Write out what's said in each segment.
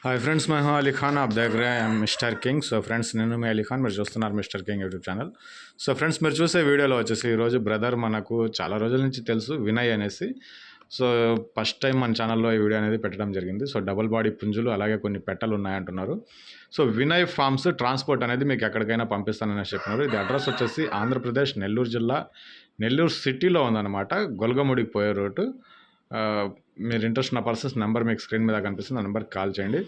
Hi friends, मैं हूं अली खान। आप देख रहे हैं మిస్టర్ కింగ్। సో ఫ్రెండ్స్, నేను మీ అలీ ఖాన్, మీరు చూస్తున్నారు mister king YouTube channel. So friends, మీరు చూసే వీడియోలో వచ్చేసి ఈరోజు బ్రదర్ మనకు చాలా రోజుల నుంచి తెలుసు, వినయ్ అనేసి. సో ఫస్ట్ టైం మన ఛానల్లో ఈ వీడియో అనేది పెట్టడం జరిగింది. సో డబుల్ బాడీ పుంజులు అలాగే కొన్ని పెట్టలు ఉన్నాయంటున్నారు. సో వినయ్ ఫార్మ్స్ ట్రాన్స్పోర్ట్ అనేది మీకు ఎక్కడికైనా పంపిస్తానని చెప్పినారు. ఇది అడ్రస్ వచ్చేసి ఆంధ్రప్రదేశ్ నెల్లూరు జిల్లా నెల్లూరు సిటీలో ఉందన్నమాట. గొలగముడికి పోయే రోడ్డు. మీరు ఇంట్రెస్ట్ ఉన్న పర్సన్స్ నెంబర్ మీకు స్క్రీన్ మీద కనిపిస్తుంది, ఆ నెంబర్కి కాల్ చేయండి.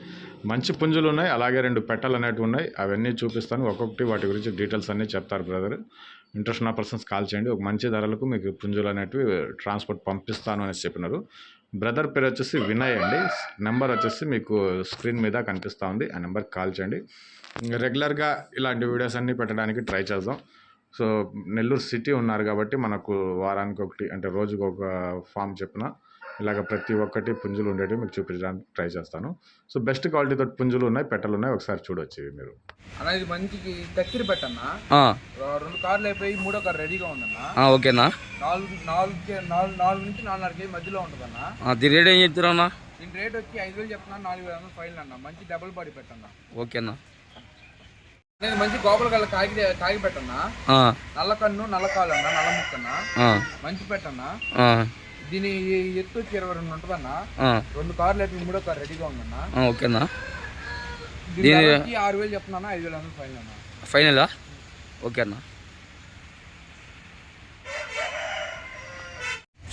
మంచి పుంజులు ఉన్నాయి, అలాగే 2 పెట్టలు అనేవి ఉన్నాయి. అవన్నీ చూపిస్తాను, ఒక్కొక్కటి వాటి గురించి డీటెయిల్స్ అన్నీ చెప్తారు బ్రదర్. ఇంట్రెస్ట్ ఉన్న పర్సన్స్ కాల్ చేయండి. ఒక మంచి ధరలకు మీకు పుంజులు అనేటివి ట్రాన్స్పోర్ట్ పంపిస్తాను అనేసి చెప్పినారు. బ్రదర్ పేరు వచ్చేసి వినయ్ అండి. నెంబర్ వచ్చేసి మీకు స్క్రీన్ మీద కనిపిస్తూ ఉంది, ఆ నెంబర్కి కాల్ చేయండి. రెగ్యులర్గా ఇలాంటి వీడియోస్ అన్నీ పెట్టడానికి ట్రై చేద్దాం. సో నెల్లూరు సిటీ ఉన్నారు కాబట్టి మనకు వారానికి ఒకటి అంటే రోజుకు ఒక ఫామ్ చెప్పిన ఇలాగ ప్రతి ఒక్కటి పుంజులు ఉండేవి మీకు చూపించడానికి ట్రై చేస్తాను. సో బెస్ట్ క్వాలిటీతో పుంజులు ఉన్నాయి, పెట్టలు ఉన్నాయి, ఒకసారి చూడొచ్చు మీరు. అన్న ఇది మంచికి దగ్గర పెట్టన్నా 2 కార్లు అయిపోయి 3వ కార్ రెడీగా ఉందన్నా. ఓకేనా. 4 నుంచి 4.5 కేజీ మధ్యలో ఉంటుందన్నా. దీని రేట్ ఏం చెప్తారన్నా? దీని రేట్ వచ్చి 5,000 చెప్తున్నా, 4,000 ఫైనల్ అన్న. మంచి డబుల్ బాడీ పెట్టన్నా. ఓకేనా. నేను మంచి గోపల కళ్ళ కాగి పెట్టన్నా. నల్ల కన్ను నల్ల కాలు అన్న, నల్ల ముక్కన్నా, మంచి పెట్టన్నా. దీని ఎత్తు వచ్చి 22 ఉంటుందన్నా. 2 కార్లు అయితే 3వ కార్ రెడీగా ఉందన్నా. ఓకేనా. దీని 6,000 చెప్తున్నా, 5,000 ఫైనల్ అన్న. ఫైనలా? ఓకేనా.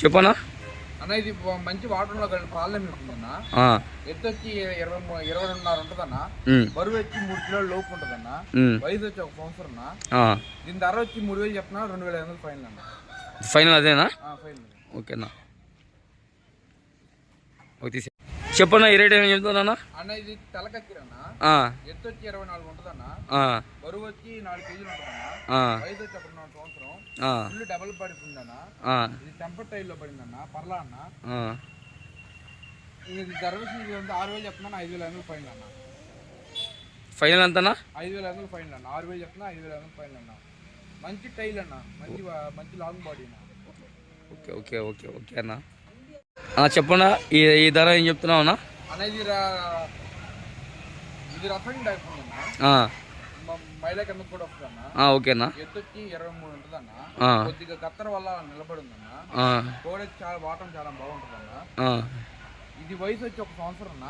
చెప్పనా అన్న ఇది మంచి వాటర్లో పాలన ఉంటుందన్నా. ఎత్తు వచ్చి 22.5 ఉంటుందన్నా. బరువు వచ్చి 3 కిలోల లోపు ఉంటుందన్నా. వయసు వచ్చి 1 సంవత్సరం. దీని ధర వచ్చి 3,000 చెప్తున్నా, 2,500 ఫైనల్ అన్న. ఫైనల్ అదేనా? ఫైనల్. ఓకేనా. ఓకే చెప్పన్నా, ఈ రేట్ ఏమైనా చెప్తానా? అన్న ఇది తెలకచ్చిరన్నా. ఎత్తు వచ్చి 24 ఉంటుందన్నా. బరువు వచ్చి 4 కేజీలు ఉంటుందన్నా. వయసు వచ్చి 1 సంవత్సరం. ఫుల్ డబుల్ పడి ఉందన్నా. ఇది టెంపర్ టైల్ లో పడిందన్న, పర్లా అన్న. ఇది ధరవలసి 6,000 చెప్తున్నా, 5,000 ఫైనల్ అన్న. ఫైనల్ అంతనా? 5,000 ఫైనల్ అన్న. 6,000 చెప్తున్నా, 5,000 ఫైనల్ అన్న. మంచి టైల్ అన్న, మంచి లాంగ్ బాడీ అన్న. ఓకే ఓకే ఓకే ఓకే అన్న. చెప్పన్నా, ఈ ధర ఏం చెప్తున్నావు అన్న? అన్న ఇది రఫింగ్ టైప్ ఉందన్న. మైలా కింద కూడా వస్తుందన్న. ఓకేనా. ఎత్తు వచ్చి 23 ఉంటుందన్న. కొద్దిగా కత్తర వల్ల నిలబడి ఉందన్న. కోడ చాలా బాటం చాలా బాగుంటుందన్న. ఇది వయసు వచ్చి 1 సంవత్సరం అన్న.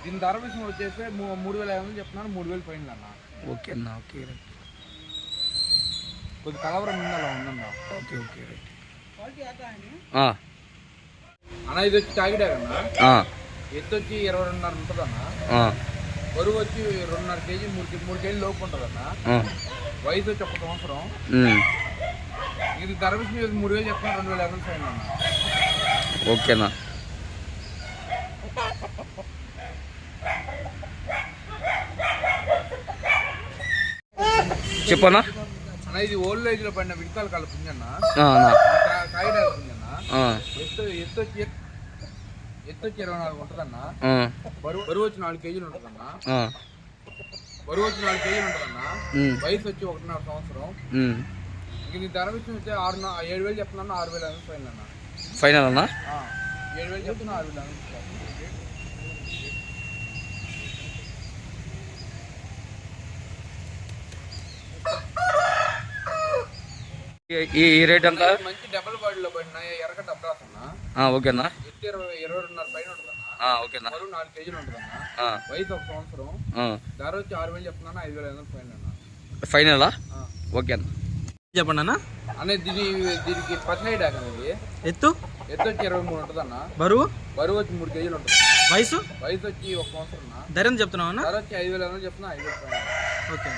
దీని ధర విషయం వచ్చేసి 3,500 చెప్తున్నాను, 3,000 ఫైనల్ అన్న. ఓకే అన్న. Okay right. కొద్ది కలవరం ఉంది, అలా ఉందన్న. ఓకే ఓకే రైట్ అన్న ఇది వచ్చి కాకిడాగ్ అన్న. ఎత్తు వచ్చి 22.5 ఉంటుందన్న. బరువు వచ్చి 2.5 కేజీ 3 కేజీ లోపు ఉంటుందన్న. వయసు వచ్చి 1 సంవత్సరం. ఇది ధర విషయం 3,000 చెప్తున్నా, 2,500 ఫైనల్ అన్న. ఓకేనా. చెప్పనా అన్న ఇది ఓల్డ్ ఏజ్ లో పడిన విడతల కాల పుంజన్న. కాకిడాగ్ పుంజన్న. ఎత్తు వచ్చి 24 ఉంటుందన్న. బరువు వచ్చి 4 కేజీలు ఉంటుందన్న. వయసు వచ్చి 1.5 సంవత్సరం. ఇది ధర విషయం వచ్చి 7,000 చెప్తున్నాను, 6,000 ఫైనల్ అన్న. ఫైనల్ అన్న. 7,000 చెప్తున్నా, 6,000. ఈ రేట్ ఎంత? మంచి డబుల్ బాడీలో పడిన ఎర్రగడ్డ అబ్రాస్ అన్న. ఓకేనా. ఎత్తు 22.5 పైన ఉంటుందన్న. ఓకేనా. బరువు 4 కేజీలు ఉంటుందన్న. వయసు 1 సంవత్సరం. ధర వచ్చి 6,000 చెప్తున్నాను, 5,500 ఫైనల్ అన్న. ఫైనలా? ఓకే అన్న. చెప్పండి అన్న. అనేది దీనికి పచ్చినాయి డాక్ అనేది. ఎత్తు వచ్చి 23 ఉంటుందన్న. బరువు వచ్చి 3 కేజీలు ఉంటుంది. వయసు వచ్చి 1 సంవత్సరం. ధర ఎంత చెప్తున్నావు అన్న? ధర వచ్చి 5,000 చెప్తున్నా, 5,000 ఫైనల్. ఓకే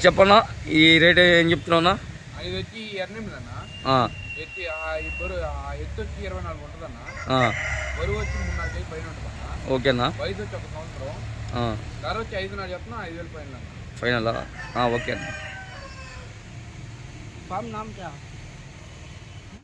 చెప్పన్నా, ఈ రేట్ ఏం చెప్తున్నావునా? ఇది వచ్చి ఎర్రనిమిలన్న. ఎత్తు వచ్చి 24 ఉంటుందన్న. బరువు వచ్చి 3.5 కేజీ పైన ఉంటుందన్న. ఓకేనా. వయసు వచ్చి 1 సంవత్సరం. ధర వచ్చి 5,000 చెప్తున్నా, 5,000 ఫైనల్ అన్న. ఫైనలా? ఓకే అన్న. ఫామ్ నామ్ క్యా?